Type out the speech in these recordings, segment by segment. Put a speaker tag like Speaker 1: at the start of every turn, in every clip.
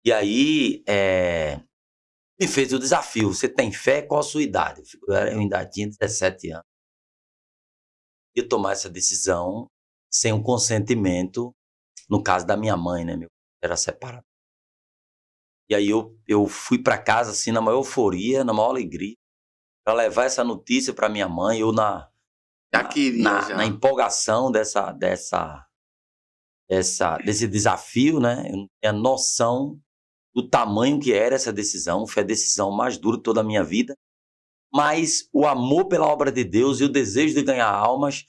Speaker 1: E aí, me fez o desafio. Você tem fé? Qual a sua idade? Eu ainda tinha 17 anos. E tomar essa decisão sem o consentimento, no caso da minha mãe, né? Meu pai era separado. E aí eu fui para casa, assim, na maior euforia, na maior alegria, para levar essa notícia para minha mãe. Eu na empolgação desse desafio, né? Eu não tinha noção do tamanho que era essa decisão. Foi a decisão mais dura de toda a minha vida. Mas o amor pela obra de Deus e o desejo de ganhar almas,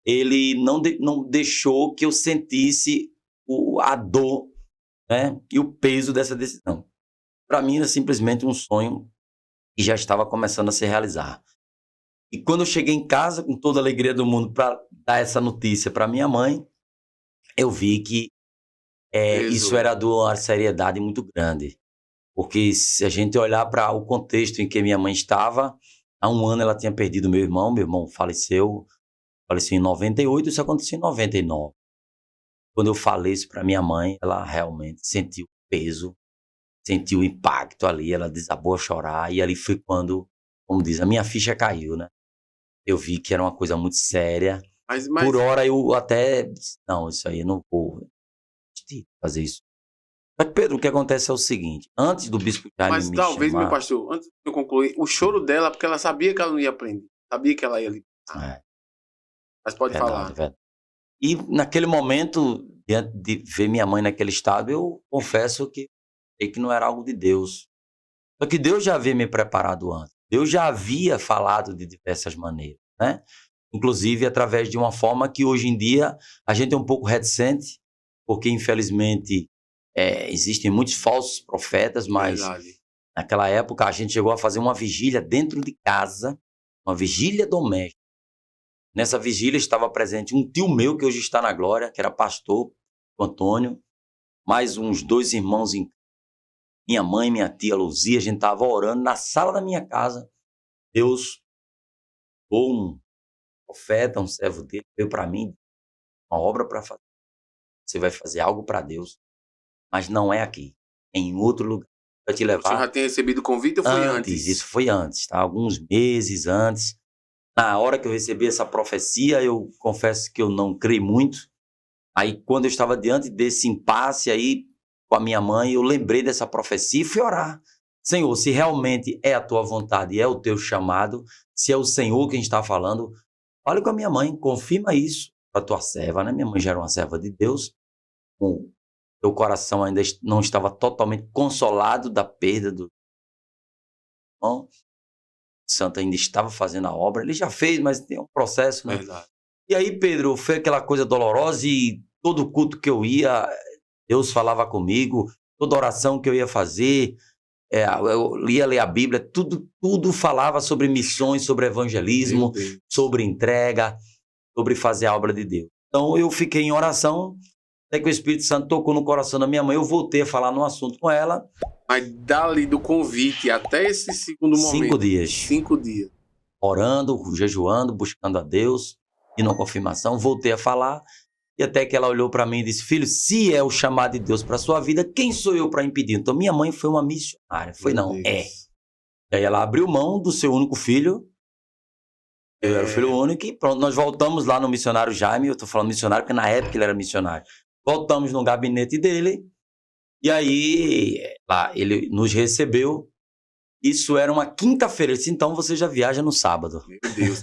Speaker 1: ele não deixou que eu sentisse a dor, né? E o peso dessa decisão. Para mim era simplesmente um sonho que já estava começando a se realizar. E quando eu cheguei em casa, com toda a alegria do mundo, para dar essa notícia para minha mãe, eu vi que isso era de uma seriedade muito grande. Porque se a gente olhar para o contexto em que minha mãe estava, há um ano ela tinha perdido meu irmão faleceu em 98, isso aconteceu em 99. Quando eu falei isso para minha mãe, ela realmente sentiu o peso, sentiu o impacto ali, ela desabou a chorar, e ali foi quando, como diz, a minha ficha caiu, né? Eu vi que era uma coisa muito séria.
Speaker 2: Mas...
Speaker 1: Por hora eu até disse, não, isso aí eu não vou fazer isso. Mas, Pedro, o que acontece é o seguinte, antes do bispo Jaime
Speaker 2: Mas talvez, meu pastor, antes de eu concluir, o choro dela, porque ela sabia que ela não ia aprender, sabia que ela ia libertar. Mas pode falar.
Speaker 1: Verdade. E naquele momento, diante de ver minha mãe naquele estado, eu confesso que não era algo de Deus. Só que Deus já havia me preparado antes. Deus já havia falado de diversas maneiras, né? Inclusive através de uma forma que hoje em dia a gente é um pouco reticente, porque infelizmente existem muitos falsos profetas, mas naquela época a gente chegou a fazer uma vigília dentro de casa, uma vigília doméstica. Nessa vigília estava presente um tio meu que hoje está na glória, que era pastor, o Antônio, mais uns 2 irmãos em minha mãe, minha tia Luzia, a gente estava orando na sala da minha casa. Deus ou um profeta, um servo dele, veio para mim, uma obra para fazer. Você vai fazer algo para Deus, mas não é aqui, é em outro lugar. Vai te levar.
Speaker 2: Você já tinha recebido o convite ou foi antes?
Speaker 1: Isso foi antes, tá? Alguns meses antes. Na hora que eu recebi essa profecia, eu confesso que eu não creio muito. Aí, quando eu estava diante desse impasse aí com a minha mãe, eu lembrei dessa profecia e fui orar. Senhor, se realmente é a tua vontade e é o teu chamado, se é o Senhor quem está falando, fale com a minha mãe, confirma isso para a tua serva, né? Minha mãe já era uma serva de Deus, o teu coração ainda não estava totalmente consolado da perda do irmão. O santo ainda estava fazendo a obra, ele já fez, mas tem um processo, né?
Speaker 2: Verdade.
Speaker 1: E aí, Pedro, foi aquela coisa dolorosa e todo culto que eu ia, Deus falava comigo, toda oração que eu ia fazer, eu ia ler a Bíblia, tudo falava sobre missões, sobre evangelismo, sobre entrega, sobre fazer a obra de Deus. Então eu fiquei em oração, até que o Espírito Santo tocou no coração da minha mãe, eu voltei a falar num assunto com ela.
Speaker 2: Mas dali do convite até esse segundo momento.
Speaker 1: 5 dias.
Speaker 2: 5 dias.
Speaker 1: Orando, jejuando, buscando a Deus, e na confirmação, voltei a falar. E até que ela olhou para mim e disse, filho, se é o chamado de Deus para a sua vida, quem sou eu para impedir? Então minha mãe foi uma missionária. Foi não, é. E aí ela abriu mão do seu único filho. Eu era o filho único e pronto, nós voltamos lá no missionário Jaime. Eu estou falando missionário porque na época ele era missionário. Voltamos no gabinete dele. E aí lá, ele nos recebeu. Isso era uma quinta-feira. Ele disse, então você já viaja no sábado.
Speaker 2: Meu Deus.